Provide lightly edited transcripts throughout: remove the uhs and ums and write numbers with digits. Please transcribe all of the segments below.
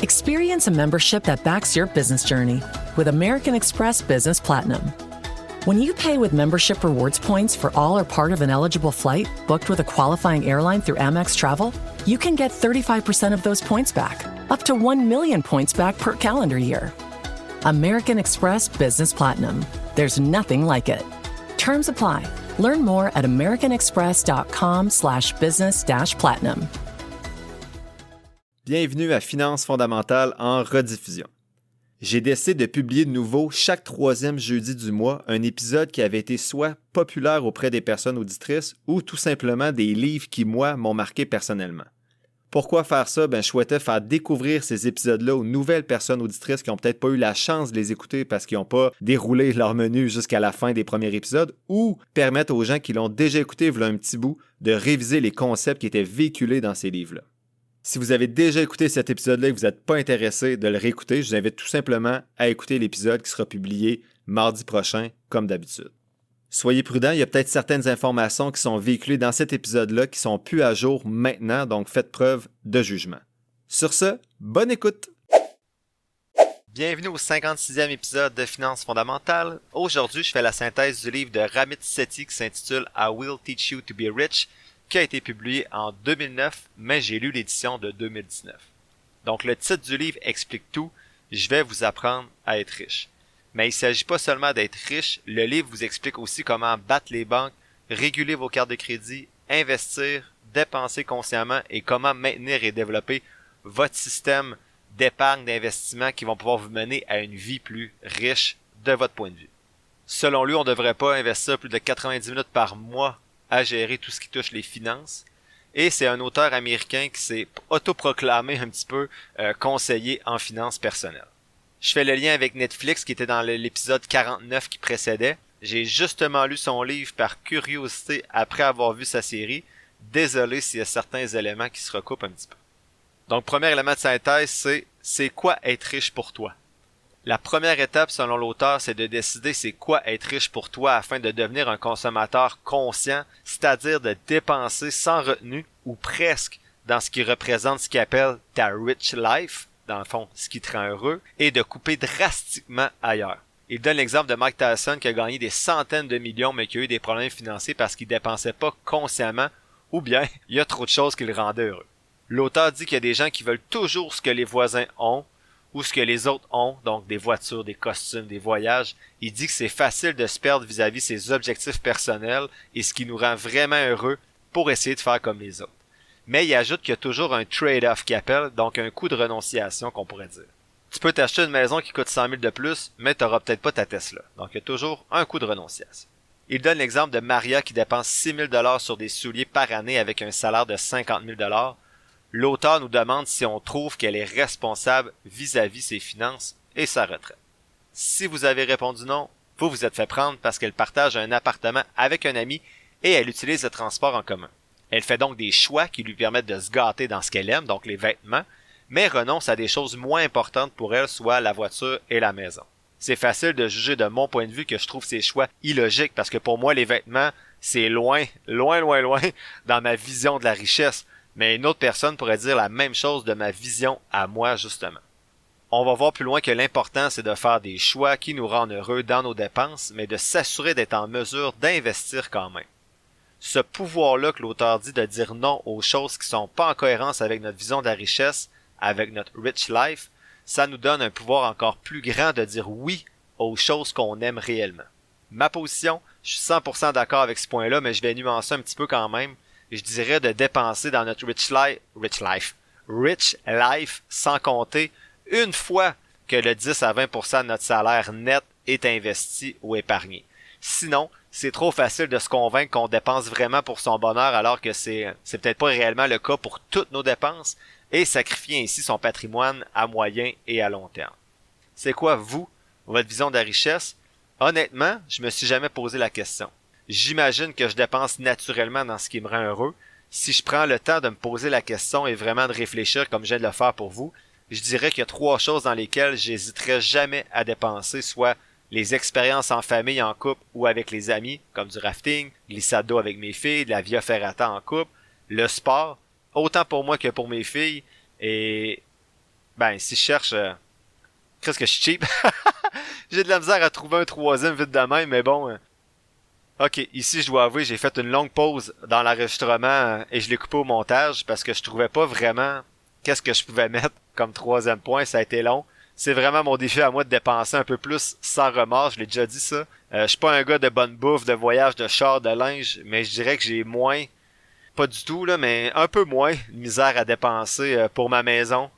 Experience a membership that backs your business journey with American Express Business Platinum. When you pay with membership rewards points for all or part of an eligible flight booked with a qualifying airline through Amex Travel, you can get 35% of those points back, up to 1 million points back per calendar year. American Express Business Platinum. There's nothing like it. Terms apply. Learn more at americanexpress.com/business-platinum. Bienvenue à Finances fondamentales en rediffusion. J'ai décidé de publier de nouveau chaque troisième jeudi du mois un épisode qui avait été soit populaire auprès des personnes auditrices ou tout simplement des livres qui, moi, m'ont marqué personnellement. Pourquoi faire ça? Je souhaitais faire découvrir ces épisodes-là aux nouvelles personnes auditrices qui n'ont peut-être pas eu la chance de les écouter parce qu'ils n'ont pas déroulé leur menu jusqu'à la fin des premiers épisodes, ou permettre aux gens qui l'ont déjà écouté voilà un petit bout de réviser les concepts qui étaient véhiculés dans ces livres-là. Si vous avez déjà écouté cet épisode-là et que vous n'êtes pas intéressé de le réécouter, je vous invite tout simplement à écouter l'épisode qui sera publié mardi prochain, comme d'habitude. Soyez prudents, il y a peut-être certaines informations qui sont véhiculées dans cet épisode-là qui sont plus à jour maintenant, donc faites preuve de jugement. Sur ce, bonne écoute! Bienvenue au 56e épisode de Finances fondamentales. Aujourd'hui, je fais la synthèse du livre de Ramit Sethi qui s'intitule « I Will Teach You to Be Rich », qui a été publié en 2009, mais j'ai lu l'édition de 2019. Donc le titre du livre explique tout, je vais vous apprendre à être riche. Mais il ne s'agit pas seulement d'être riche, le livre vous explique aussi comment battre les banques, réguler vos cartes de crédit, investir, dépenser consciemment et comment maintenir et développer votre système d'épargne, d'investissement qui vont pouvoir vous mener à une vie plus riche de votre point de vue. Selon lui, on ne devrait pas investir plus de 90 minutes par mois à gérer tout ce qui touche les finances. Et c'est un auteur américain qui s'est autoproclamé un petit peu conseiller en finances personnelles. Je fais le lien avec Netflix qui était dans l'épisode 49 qui précédait. J'ai justement lu son livre par curiosité après avoir vu sa série. Désolé s'il y a certains éléments qui se recoupent un petit peu. Donc, premier élément de synthèse, c'est quoi être riche pour toi? La première étape, selon l'auteur, c'est de décider c'est quoi être riche pour toi afin de devenir un consommateur conscient, c'est-à-dire de dépenser sans retenue ou presque dans ce qui représente ce qu'il appelle ta rich life, dans le fond, ce qui te rend heureux, et de couper drastiquement ailleurs. Il donne l'exemple de Mike Tyson qui a gagné des centaines de millions mais qui a eu des problèmes financiers parce qu'il dépensait pas consciemment ou bien il y a trop de choses qui le rendaient heureux. L'auteur dit qu'il y a des gens qui veulent toujours ce que les voisins ont ou ce que les autres ont, donc des voitures, des costumes, des voyages. Il dit que c'est facile de se perdre vis-à-vis ses objectifs personnels et ce qui nous rend vraiment heureux pour essayer de faire comme les autres. Mais il ajoute qu'il y a toujours un trade-off qu'il appelle, donc un coût de renonciation qu'on pourrait dire. Tu peux t'acheter une maison qui coûte 100 000 de plus, mais tu n'auras peut-être pas ta Tesla. Donc il y a toujours un coût de renonciation. Il donne l'exemple de Maria qui dépense 6 000 $ sur des souliers par année avec un salaire de 50 000 $. L'auteur nous demande si on trouve qu'elle est responsable vis-à-vis ses finances et sa retraite. Si vous avez répondu non, vous vous êtes fait prendre parce qu'elle partage un appartement avec un ami et elle utilise le transport en commun. Elle fait donc des choix qui lui permettent de se gâter dans ce qu'elle aime, donc les vêtements, mais renonce à des choses moins importantes pour elle, soit la voiture et la maison. C'est facile de juger de mon point de vue que je trouve ces choix illogiques parce que pour moi, les vêtements, c'est loin dans ma vision de la richesse. Mais une autre personne pourrait dire la même chose de ma vision à moi, justement. On va voir plus loin que l'important, c'est de faire des choix qui nous rendent heureux dans nos dépenses, mais de s'assurer d'être en mesure d'investir quand même. Ce pouvoir-là que l'auteur dit de dire non aux choses qui sont pas en cohérence avec notre vision de la richesse, avec notre rich life, ça nous donne un pouvoir encore plus grand de dire oui aux choses qu'on aime réellement. Ma position, je suis 100% d'accord avec ce point-là, mais je vais nuancer un petit peu quand même. Je dirais de dépenser dans notre rich life sans compter une fois que le 10 à 20% de notre salaire net est investi ou épargné. Sinon, c'est trop facile de se convaincre qu'on dépense vraiment pour son bonheur alors que c'est peut-être pas réellement le cas pour toutes nos dépenses et sacrifier ainsi son patrimoine à moyen et à long terme. C'est quoi, vous, votre vision de la richesse? Honnêtement, je me suis jamais posé la question. J'imagine que je dépense naturellement dans ce qui me rend heureux. Si je prends le temps de me poser la question et vraiment de réfléchir comme je viens de le faire pour vous, je dirais qu'il y a 3 choses dans lesquelles j'hésiterais jamais à dépenser, soit les expériences en famille, en couple ou avec les amis, comme du rafting, glissade d'eau avec mes filles, de la via ferrata en couple, le sport, autant pour moi que pour mes filles, et Ben, si je cherche... Qu'est-ce que je suis cheap? J'ai de la misère à trouver un troisième vite de même, mais bon... Ok, ici, je dois avouer, j'ai fait une longue pause dans l'enregistrement et je l'ai coupé au montage parce que je trouvais pas vraiment qu'est-ce que je pouvais mettre comme troisième point. Ça a été long. C'est vraiment mon défi à moi de dépenser un peu plus sans remords. Je l'ai déjà dit ça. Je suis pas un gars de bonne bouffe, de voyage, de char, de linge, mais je dirais que j'ai moins, pas du tout là, mais un peu moins de misère à dépenser pour ma maison.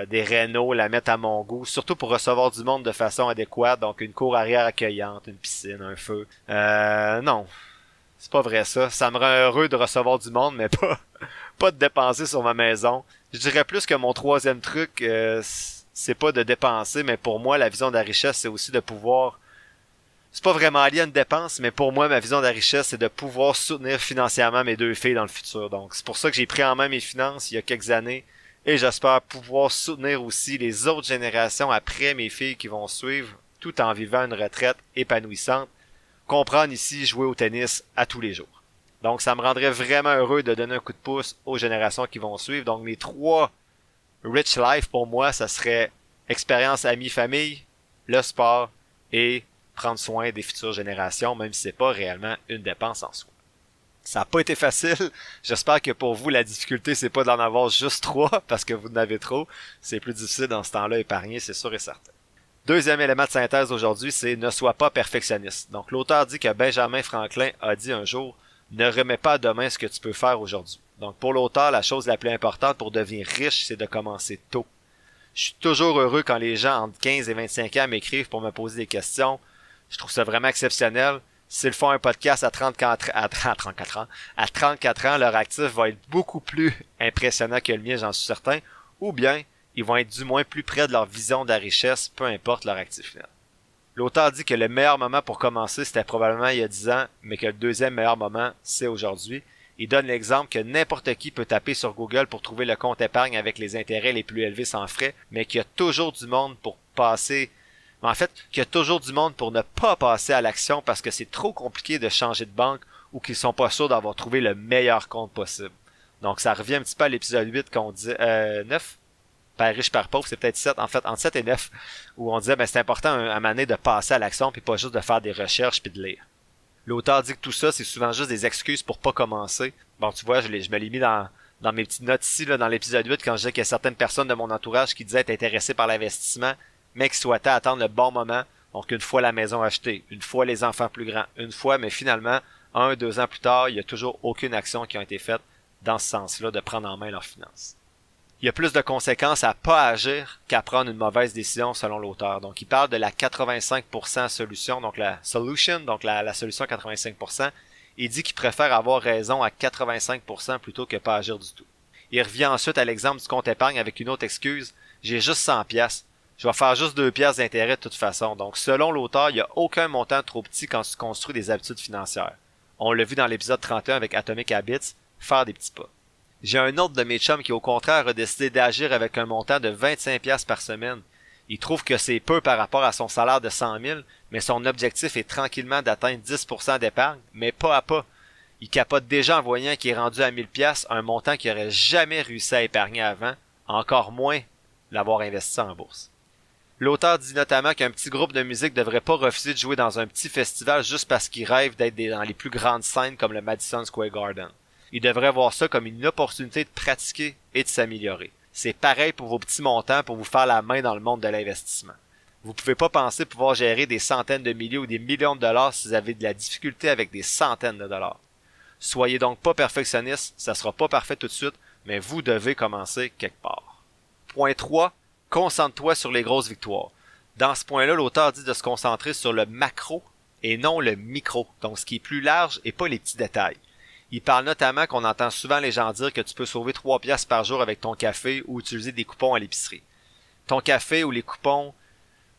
Des rénaux, la mettre à mon goût, surtout pour recevoir du monde de façon adéquate, donc une cour arrière accueillante, une piscine, un feu. Non, c'est pas vrai ça. Ça me rend heureux de recevoir du monde, mais pas de dépenser sur ma maison. Je dirais plus que mon troisième truc, c'est pas de dépenser, mais pour moi, la vision de la richesse, c'est aussi de pouvoir... C'est pas vraiment lié à une dépense, mais pour moi, ma vision de la richesse, c'est de pouvoir soutenir financièrement mes deux filles dans le futur. Donc, c'est pour ça que j'ai pris en main mes finances il y a quelques années. Et j'espère pouvoir soutenir aussi les autres générations après mes filles qui vont suivre, tout en vivant une retraite épanouissante. Comprendre ici jouer au tennis à tous les jours. Donc ça me rendrait vraiment heureux de donner un coup de pouce aux générations qui vont suivre. Donc mes 3 Rich Life pour moi, ça serait expérience amis-famille, le sport et prendre soin des futures générations, même si c'est pas réellement une dépense en soi. Ça n'a pas été facile. J'espère que pour vous, la difficulté, c'est pas d'en avoir juste 3 parce que vous en avez trop. C'est plus difficile dans ce temps-là épargner, c'est sûr et certain. Deuxième élément de synthèse aujourd'hui, c'est ne sois pas perfectionniste. Donc l'auteur dit que Benjamin Franklin a dit un jour, ne remets pas à demain ce que tu peux faire aujourd'hui. Donc pour l'auteur, la chose la plus importante pour devenir riche, c'est de commencer tôt. Je suis toujours heureux quand les gens entre 15 et 25 ans m'écrivent pour me poser des questions. Je trouve ça vraiment exceptionnel. S'ils font un podcast à 34 ans, leur actif va être beaucoup plus impressionnant que le mien, j'en suis certain, ou bien ils vont être du moins plus près de leur vision de la richesse, peu importe leur actif final. L'auteur dit que le meilleur moment pour commencer, c'était probablement il y a 10 ans, mais que le deuxième meilleur moment, c'est aujourd'hui. Il donne l'exemple que n'importe qui peut taper sur Google pour trouver le compte épargne avec les intérêts les plus élevés sans frais, mais qu'il y a toujours du monde pour passer... En fait, qu'il y a toujours du monde pour ne pas passer à l'action parce que c'est trop compliqué de changer de banque ou qu'ils sont pas sûrs d'avoir trouvé le meilleur compte possible. Donc, ça revient un petit peu à l'épisode 8 qu'on disait, 9, Père riche, Père pauvre, c'est peut-être 7, en fait, entre 7 et 9, où on disait, ben, c'est important à un moment donné de passer à l'action puis pas juste de faire des recherches puis de lire. L'auteur dit que tout ça, c'est souvent juste des excuses pour pas commencer. Bon, tu vois, je me l'ai mis dans mes petites notes ici, là, dans l'épisode 8, quand je disais qu'il y a certaines personnes de mon entourage qui disaient être intéressées par l'investissement, mais qui souhaitaient attendre le bon moment. Donc, une fois la maison achetée, une fois les enfants plus grands, une fois, mais finalement, 1-2 ans plus tard, il n'y a toujours aucune action qui a été faite dans ce sens-là de prendre en main leurs finances. Il y a plus de conséquences à pas agir qu'à prendre une mauvaise décision selon l'auteur. Donc, il parle de la 85% solution, donc la solution, donc la solution 85%. Il dit qu'il préfère avoir raison à 85% plutôt que pas agir du tout. Il revient ensuite à l'exemple du compte épargne avec une autre excuse. J'ai juste 100 piastres. Je vais faire juste 2 piastres d'intérêt de toute façon. Donc, selon l'auteur, il n'y a aucun montant trop petit quand tu construis des habitudes financières. On l'a vu dans l'épisode 31 avec Atomic Habits, faire des petits pas. J'ai un autre de mes chums qui, au contraire, a décidé d'agir avec un montant de 25 piastres par semaine. Il trouve que c'est peu par rapport à son salaire de 100 000, mais son objectif est tranquillement d'atteindre 10% d'épargne, mais pas à pas. Il capote déjà en voyant qu'il est rendu à 1000 piastres, un montant qu'il n'aurait jamais réussi à épargner avant, encore moins l'avoir investi en bourse. L'auteur dit notamment qu'un petit groupe de musique devrait pas refuser de jouer dans un petit festival juste parce qu'il rêve d'être dans les plus grandes scènes comme le Madison Square Garden. Il devrait voir ça comme une opportunité de pratiquer et de s'améliorer. C'est pareil pour vos petits montants pour vous faire la main dans le monde de l'investissement. Vous pouvez pas penser pouvoir gérer des centaines de milliers ou des millions de dollars si vous avez de la difficulté avec des centaines de dollars. Soyez donc pas perfectionniste, ça sera pas parfait tout de suite, mais vous devez commencer quelque part. Point 3. Concentre-toi sur les grosses victoires. Dans ce point-là, l'auteur dit de se concentrer sur le macro et non le micro, donc ce qui est plus large et pas les petits détails. Il parle notamment qu'on entend souvent les gens dire que tu peux sauver 3 piastres par jour avec ton café ou utiliser des coupons à l'épicerie. Ton café ou les coupons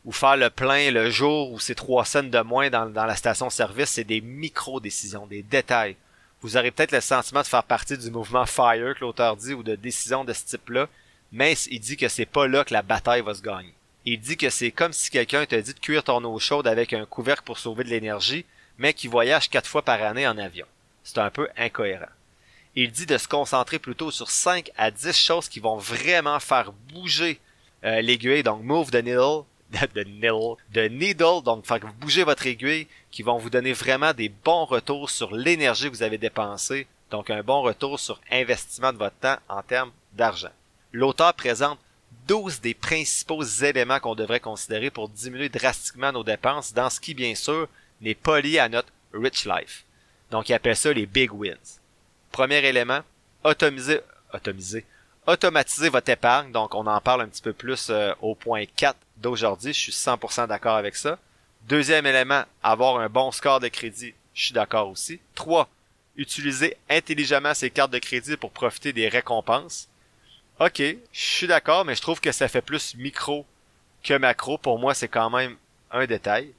ou faire le plein le jour où c'est 3 cents de moins dans la station-service, c'est des micro-décisions, des détails. Vous aurez peut-être le sentiment de faire partie du mouvement FIRE que l'auteur dit ou de décisions de ce type-là, mais il dit que c'est pas là que la bataille va se gagner. Il dit que c'est comme si quelqu'un te dit de cuire ton eau chaude avec un couvercle pour sauver de l'énergie, mais qui voyage 4 fois par année en avion. C'est un peu incohérent. Il dit de se concentrer plutôt sur 5 à 10 choses qui vont vraiment faire bouger l'aiguille, donc move the needle, the needle, donc fait que vous bougez votre aiguille, qui vont vous donner vraiment des bons retours sur l'énergie que vous avez dépensée, donc un bon retour sur investissement de votre temps en termes d'argent. L'auteur présente 12 des principaux éléments qu'on devrait considérer pour diminuer drastiquement nos dépenses, dans ce qui, bien sûr, n'est pas lié à notre rich life. Donc, il appelle ça les big wins. Premier élément, automatiser votre épargne. Donc, on en parle un petit peu plus au point 4 d'aujourd'hui. Je suis 100% d'accord avec ça. Deuxième élément, avoir un bon score de crédit. Je suis d'accord aussi. 3. Utiliser intelligemment ses cartes de crédit pour profiter des récompenses. Ok, je suis d'accord, mais je trouve que ça fait plus micro que macro. Pour moi, c'est quand même un détail.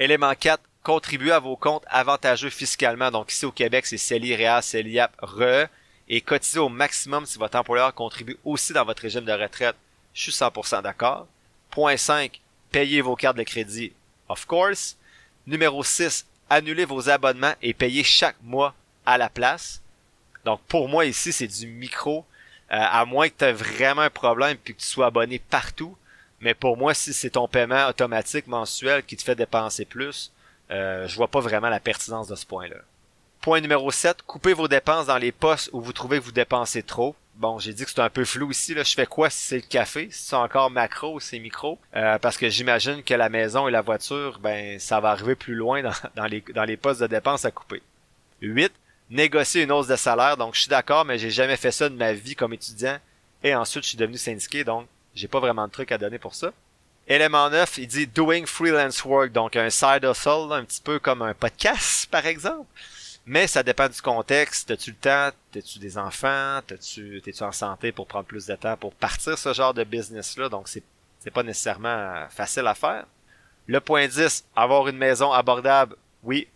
Élément 4, contribuer à vos comptes avantageux fiscalement. Donc ici au Québec, c'est CELI, REER, CELIAP, REE. Et cotiser au maximum si votre employeur contribue aussi dans votre régime de retraite. Je suis 100% d'accord. Point 5, payez vos cartes de crédit. Of course. Numéro 6, annulez vos abonnements et payez chaque mois à la place. Donc pour moi ici, c'est du micro. À moins que tu aies vraiment un problème et que tu sois abonné partout. Mais pour moi, si c'est ton paiement automatique mensuel qui te fait dépenser plus, je vois pas vraiment la pertinence de ce point-là. Point numéro 7, coupez vos dépenses dans les postes où vous trouvez que vous dépensez trop. Bon, j'ai dit que c'est un peu flou ici. Là. Je fais quoi si c'est le café? Si c'est encore macro ou c'est micro? Parce que j'imagine que la maison et la voiture, ben ça va arriver plus loin dans les postes de dépenses à couper. 8. Négocier une hausse de salaire. Donc, je suis d'accord, mais j'ai jamais fait ça de ma vie comme étudiant. Et ensuite, je suis devenu syndiqué, donc j'ai pas vraiment de trucs à donner pour ça. Élément 9, il dit doing freelance work, donc un side hustle, un petit peu comme un podcast, par exemple. Mais ça dépend du contexte. T'as-tu le temps? T'as-tu des enfants? T'es-tu en santé pour prendre plus de temps pour partir ce genre de business-là? Donc, c'est pas nécessairement facile à faire. Le point 10, avoir une maison abordable. Oui.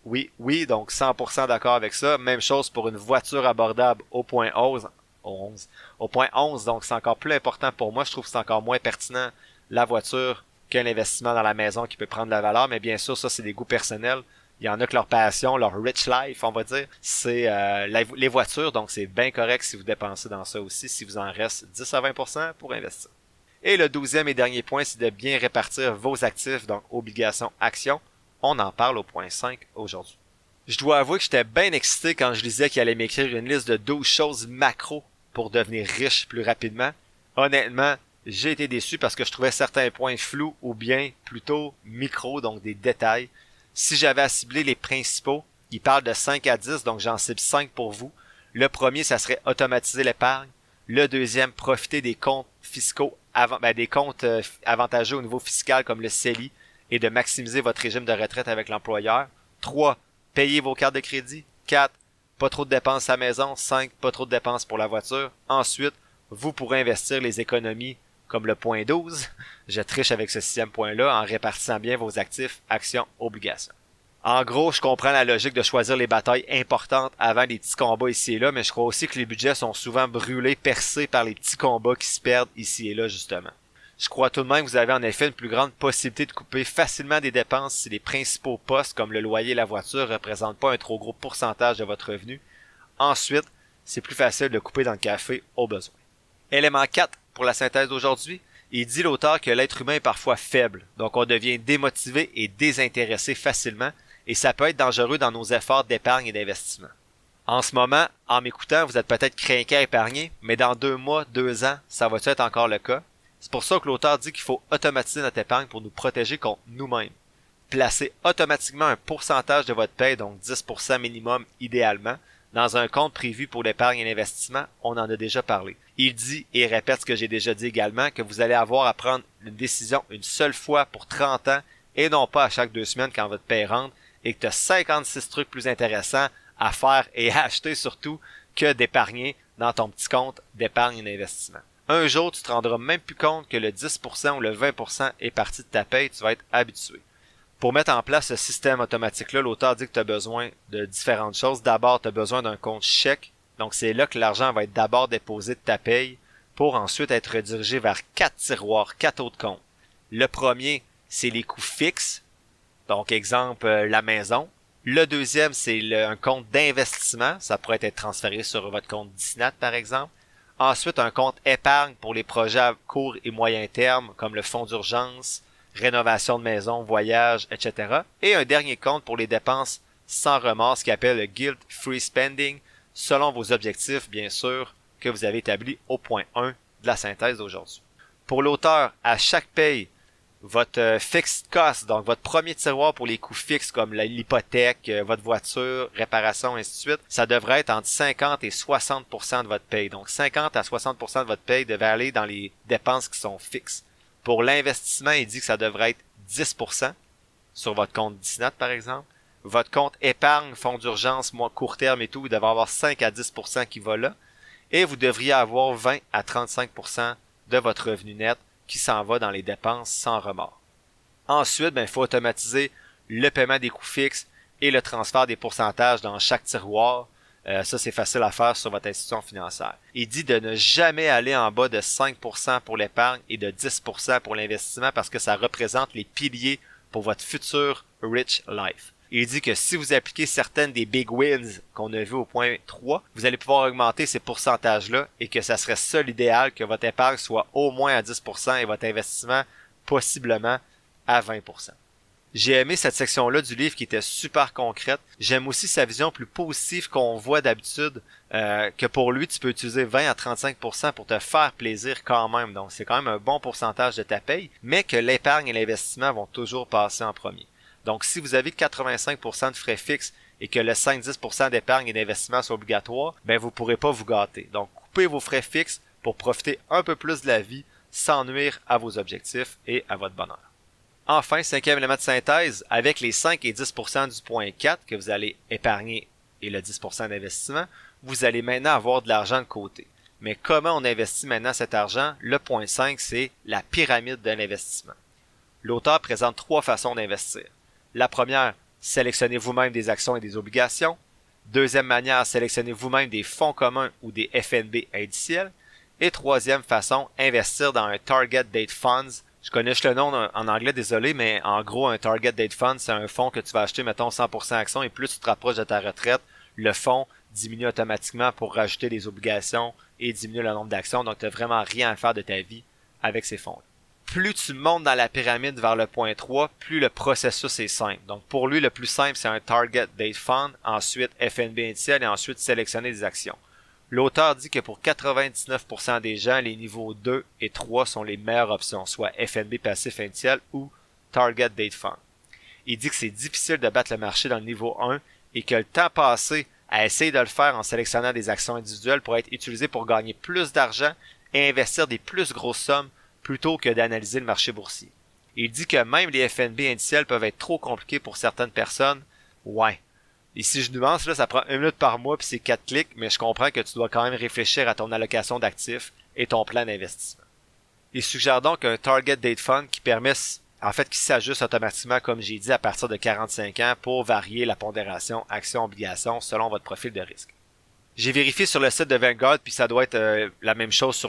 Donc 100% d'accord avec ça. Même chose pour une voiture abordable au point 11. Au point 11, donc c'est encore plus important pour moi. Je trouve que c'est encore moins pertinent la voiture qu'un investissement dans la maison qui peut prendre la valeur. Mais bien sûr, ça, c'est des goûts personnels. Il y en a que leur passion, leur rich life, on va dire, c'est les voitures. Donc, c'est bien correct si vous dépensez dans ça aussi, si vous en reste 10 à 20% pour investir. Et le 12e et dernier point, c'est de bien répartir vos actifs, donc obligations, actions. On en parle au point 5 aujourd'hui. Je dois avouer que j'étais bien excité quand je lisais qu'il allait m'écrire une liste de 12 choses macro pour devenir riche plus rapidement. Honnêtement, j'ai été déçu parce que je trouvais certains points flous ou bien plutôt micro, donc des détails. Si j'avais à cibler les principaux, il parle de 5 à 10, donc j'en cible 5 pour vous. Le premier, ça serait automatiser l'épargne. Le deuxième, profiter des comptes fiscaux, des comptes avantageux au niveau fiscal comme le CELI et de maximiser votre régime de retraite avec l'employeur. 3. Payer vos cartes de crédit. 4. Pas trop de dépenses à la maison. 5. Pas trop de dépenses pour la voiture. Ensuite, vous pourrez investir les économies comme le point 12. Je triche avec ce 6e point-là en répartissant bien vos actifs, actions, obligations. En gros, je comprends la logique de choisir les batailles importantes avant les petits combats ici et là, mais je crois aussi que les budgets sont souvent brûlés, percés par les petits combats qui se perdent ici et là, justement. Je crois tout de même que vous avez en effet une plus grande possibilité de couper facilement des dépenses si les principaux postes comme le loyer et la voiture ne représentent pas un trop gros pourcentage de votre revenu. Ensuite, c'est plus facile de couper dans le café au besoin. Élément 4 pour la synthèse d'aujourd'hui, il dit l'auteur que l'être humain est parfois faible, donc on devient démotivé et désintéressé facilement, et ça peut être dangereux dans nos efforts d'épargne et d'investissement. En ce moment, en m'écoutant, vous êtes peut-être craqué à épargner, mais dans 2 mois, 2 ans, ça va-tu être encore le cas? C'est pour ça que l'auteur dit qu'il faut automatiser notre épargne pour nous protéger contre nous-mêmes. Placez automatiquement un pourcentage de votre paie, donc 10% minimum idéalement, dans un compte prévu pour l'épargne et l'investissement. On en a déjà parlé. Il dit et répète ce que j'ai déjà dit également, que vous allez avoir à prendre une décision une seule fois pour 30 ans et non pas à chaque 2 semaines quand votre paie rentre, et que tu as 56 trucs plus intéressants à faire et à acheter surtout que d'épargner dans ton petit compte d'épargne et d'investissement. Un jour, tu te rendras même plus compte que le 10% ou le 20% est parti de ta paye, tu vas être habitué. Pour mettre en place ce système automatique-là, l'auteur dit que tu as besoin de différentes choses. D'abord, tu as besoin d'un compte chèque. Donc, c'est là que l'argent va être d'abord déposé de ta paye pour ensuite être redirigé vers 4 tiroirs, 4 autres comptes. Le premier, c'est les coûts fixes. Donc, exemple, la maison. Le deuxième, c'est un compte d'investissement. Ça pourrait être transféré sur votre compte Disnat, par exemple. Ensuite, un compte épargne pour les projets à court et moyen terme, comme le fonds d'urgence, rénovation de maison, voyage, etc. Et un dernier compte pour les dépenses sans remords, ce qu'on appelle le guilt-free spending, selon vos objectifs, bien sûr, que vous avez établis au point 1 de la synthèse d'aujourd'hui. Pour l'auteur, à chaque paye, votre fixed cost, donc votre premier tiroir pour les coûts fixes comme l'hypothèque, votre voiture, réparation, ainsi de suite, ça devrait être entre 50 et 60% de votre paye. Donc 50 à 60% de votre paye devrait aller dans les dépenses qui sont fixes. Pour l'investissement, il dit que ça devrait être 10% sur votre compte Disney, par exemple. Votre compte épargne, fonds d'urgence, court terme et tout, il devrait avoir 5 à 10% qui va là. Et vous devriez avoir 20 à 35% de votre revenu net qui s'en va dans les dépenses sans remords. Ensuite, il faut automatiser le paiement des coûts fixes et le transfert des pourcentages dans chaque tiroir. Ça, c'est facile à faire sur votre institution financière. Il dit de ne jamais aller en bas de 5% pour l'épargne et de 10% pour l'investissement parce que ça représente les piliers pour votre futur rich life. Il dit que si vous appliquez certaines des big wins qu'on a vu au point 3, vous allez pouvoir augmenter ces pourcentages-là et que ça serait ça l'idéal, que votre épargne soit au moins à 10% et votre investissement possiblement à 20%. J'ai aimé cette section-là du livre qui était super concrète. J'aime aussi sa vision plus positive qu'on voit d'habitude, que pour lui, tu peux utiliser 20 à 35% pour te faire plaisir quand même. Donc, c'est quand même un bon pourcentage de ta paye, mais que l'épargne et l'investissement vont toujours passer en premier. Donc, si vous avez 85% de frais fixes et que le 5-10% d'épargne et d'investissement sont obligatoires, vous ne pourrez pas vous gâter. Donc, coupez vos frais fixes pour profiter un peu plus de la vie sans nuire à vos objectifs et à votre bonheur. Enfin, cinquième élément de synthèse, avec les 5 et 10% du point 4 que vous allez épargner et le 10% d'investissement, vous allez maintenant avoir de l'argent de côté. Mais comment on investit maintenant cet argent? Le point 5, c'est la pyramide de l'investissement. L'auteur présente 3 façons d'investir. La première, sélectionnez vous-même des actions et des obligations. Deuxième manière, sélectionnez vous-même des fonds communs ou des FNB indiciels. Et troisième façon, investir dans un Target Date Funds. Je connais juste le nom en anglais, désolé, mais en gros, un Target Date Fund, c'est un fonds que tu vas acheter, mettons, 100% actions, et plus tu te rapproches de ta retraite, le fonds diminue automatiquement pour rajouter des obligations et diminuer le nombre d'actions, donc tu n'as vraiment rien à faire de ta vie avec ces fonds-là. Plus tu montes dans la pyramide vers le point 3, plus le processus est simple. Donc pour lui, le plus simple, c'est un Target Date Fund, ensuite FNB indiciel et ensuite sélectionner des actions. L'auteur dit que pour 99% des gens, les niveaux 2 et 3 sont les meilleures options, soit FNB passif indiciel ou Target Date Fund. Il dit que c'est difficile de battre le marché dans le niveau 1 et que le temps passé à essayer de le faire en sélectionnant des actions individuelles pourrait être utilisé pour gagner plus d'argent et investir des plus grosses sommes plutôt que d'analyser le marché boursier. Il dit que même les FNB indiciels peuvent être trop compliqués pour certaines personnes. Ouais. Et si je nuance, là, ça prend 1 minute par mois puis c'est 4 clics, mais je comprends que tu dois quand même réfléchir à ton allocation d'actifs et ton plan d'investissement. Il suggère donc un Target Date Fund qui permet, qui s'ajuste automatiquement, comme j'ai dit, à partir de 45 ans pour varier la pondération action-obligation selon votre profil de risque. J'ai vérifié sur le site de Vanguard puis ça doit être la même chose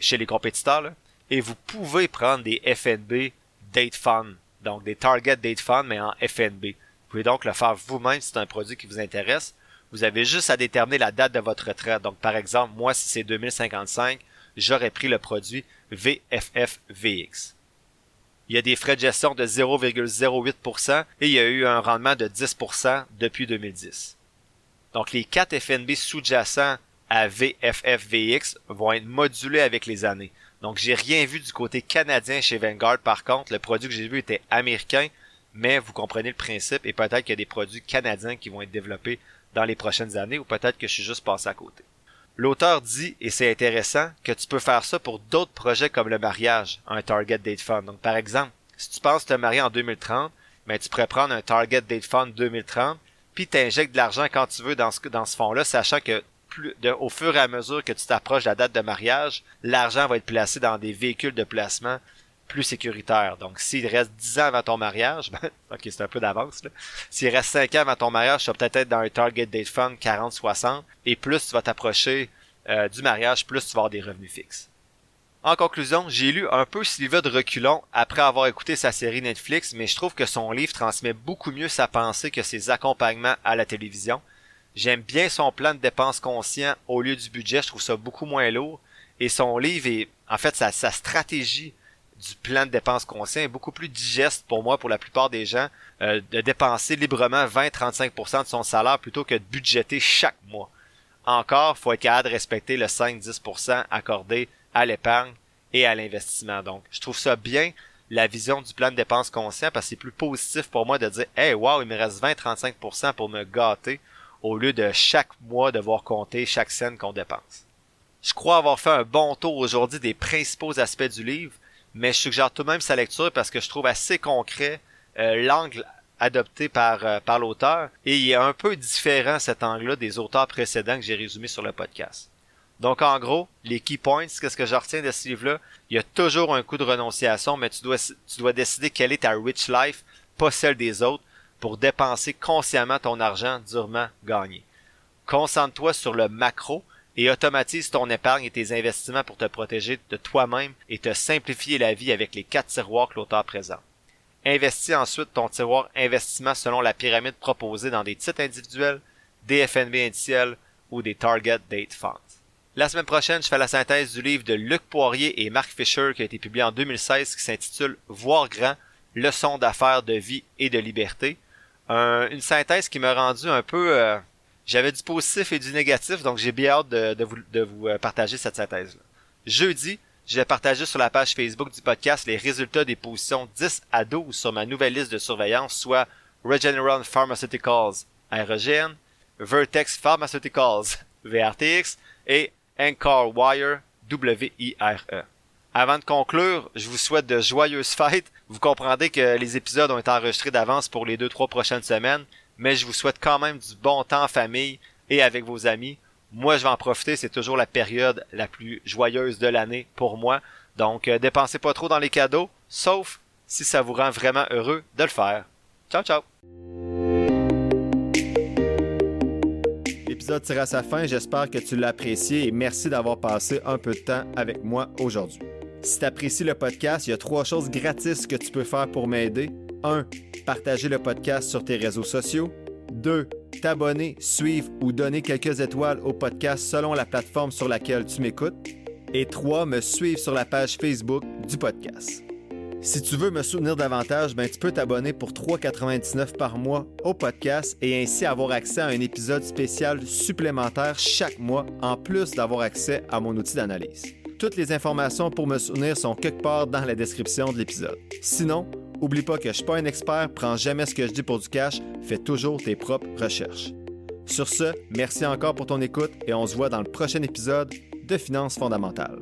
chez les compétiteurs, là. Et vous pouvez prendre des FNB Date Fund, donc des Target Date Fund, mais en FNB. Vous pouvez donc le faire vous-même si c'est un produit qui vous intéresse. Vous avez juste à déterminer la date de votre retraite. Donc, par exemple, moi, si c'est 2055, j'aurais pris le produit VFFVX. Il y a des frais de gestion de 0,08% et il y a eu un rendement de 10% depuis 2010. Donc, les 4 FNB sous-jacents à VFFVX vont être modulés avec les années. Donc, j'ai rien vu du côté canadien chez Vanguard. Par contre, le produit que j'ai vu était américain, mais vous comprenez le principe et peut-être qu'il y a des produits canadiens qui vont être développés dans les prochaines années ou peut-être que je suis juste passé à côté. L'auteur dit, et c'est intéressant, que tu peux faire ça pour d'autres projets comme le mariage, un Target Date Fund. Donc, par exemple, si tu penses te marier en 2030, tu pourrais prendre un Target Date Fund 2030, puis tu injectes de l'argent quand tu veux dans ce fonds-là, sachant que au fur et à mesure que tu t'approches de la date de mariage, l'argent va être placé dans des véhicules de placement plus sécuritaires. Donc, s'il reste 10 ans avant ton mariage, ok, c'est un peu d'avance, là. S'il reste 5 ans avant ton mariage, tu vas peut-être être dans un Target Date Fund 40-60, et plus tu vas t'approcher du mariage, plus tu vas avoir des revenus fixes. En conclusion, j'ai lu un peu Sylvain de reculons après avoir écouté sa série Netflix, mais je trouve que son livre transmet beaucoup mieux sa pensée que ses accompagnements à la télévision. J'aime bien son plan de dépenses conscient au lieu du budget, je trouve ça beaucoup moins lourd. Et son livre est, en fait, sa stratégie du plan de dépenses conscient est beaucoup plus digeste pour moi, pour la plupart des gens, de dépenser librement 20-35% de son salaire plutôt que de budgéter chaque mois. Encore, il faut être capable de respecter le 5-10% accordé à l'épargne et à l'investissement. Donc, je trouve ça bien, la vision du plan de dépenses conscient, parce que c'est plus positif pour moi de dire « Hey, wow, il me reste 20-35% pour me gâter » au lieu de chaque mois devoir compter chaque scène qu'on dépense. Je crois avoir fait un bon tour aujourd'hui des principaux aspects du livre, mais je suggère tout de même sa lecture parce que je trouve assez concret l'angle adopté par l'auteur, et il est un peu différent cet angle-là des auteurs précédents que j'ai résumés sur le podcast. Donc en gros, les key points, qu'est-ce que je retiens de ce livre-là? Il y a toujours un coup de renonciation, mais tu dois décider quelle est ta rich life, pas celle des autres, pour dépenser consciemment ton argent durement gagné. Concentre-toi sur le macro et automatise ton épargne et tes investissements pour te protéger de toi-même et te simplifier la vie avec les 4 tiroirs que l'auteur présente. Investis ensuite ton tiroir investissement selon la pyramide proposée dans des titres individuels, des FNB indiciels ou des Target Date Funds. La semaine prochaine, je fais la synthèse du livre de Luc Poirier et Mark Fisher qui a été publié en 2016 qui s'intitule « Voir grand, leçons d'affaires, de vie et de liberté ». Une synthèse qui m'a rendu un peu... j'avais du positif et du négatif, donc j'ai bien hâte de vous partager cette synthèse-là. Jeudi, je vais partager sur la page Facebook du podcast les résultats des positions 10 à 12 sur ma nouvelle liste de surveillance, soit Regeneron Pharmaceuticals, REGN, Vertex Pharmaceuticals, VRTX, et Encore Wire, WIRE. Avant de conclure, je vous souhaite de joyeuses fêtes. Vous comprendrez que les épisodes ont été enregistrés d'avance pour les 2-3 prochaines semaines, mais je vous souhaite quand même du bon temps en famille et avec vos amis. Moi, je vais en profiter, c'est toujours la période la plus joyeuse de l'année pour moi. Donc, dépensez pas trop dans les cadeaux, sauf si ça vous rend vraiment heureux de le faire. Ciao, ciao! L'épisode tire à sa fin, j'espère que tu l'as apprécié et merci d'avoir passé un peu de temps avec moi aujourd'hui. Si tu apprécies le podcast, il y a 3 choses gratis que tu peux faire pour m'aider. 1. Partager le podcast sur tes réseaux sociaux. 2. T'abonner, suivre ou donner quelques étoiles au podcast selon la plateforme sur laquelle tu m'écoutes. Et 3. Me suivre sur la page Facebook du podcast. Si tu veux me soutenir davantage, tu peux t'abonner pour $3,99 par mois au podcast et ainsi avoir accès à un épisode spécial supplémentaire chaque mois, en plus d'avoir accès à mon outil d'analyse. Toutes les informations pour me soutenir sont quelque part dans la description de l'épisode. Sinon, oublie pas que je suis pas un expert, prends jamais ce que je dis pour du cash, fais toujours tes propres recherches. Sur ce, merci encore pour ton écoute et on se voit dans le prochain épisode de Finances fondamentales.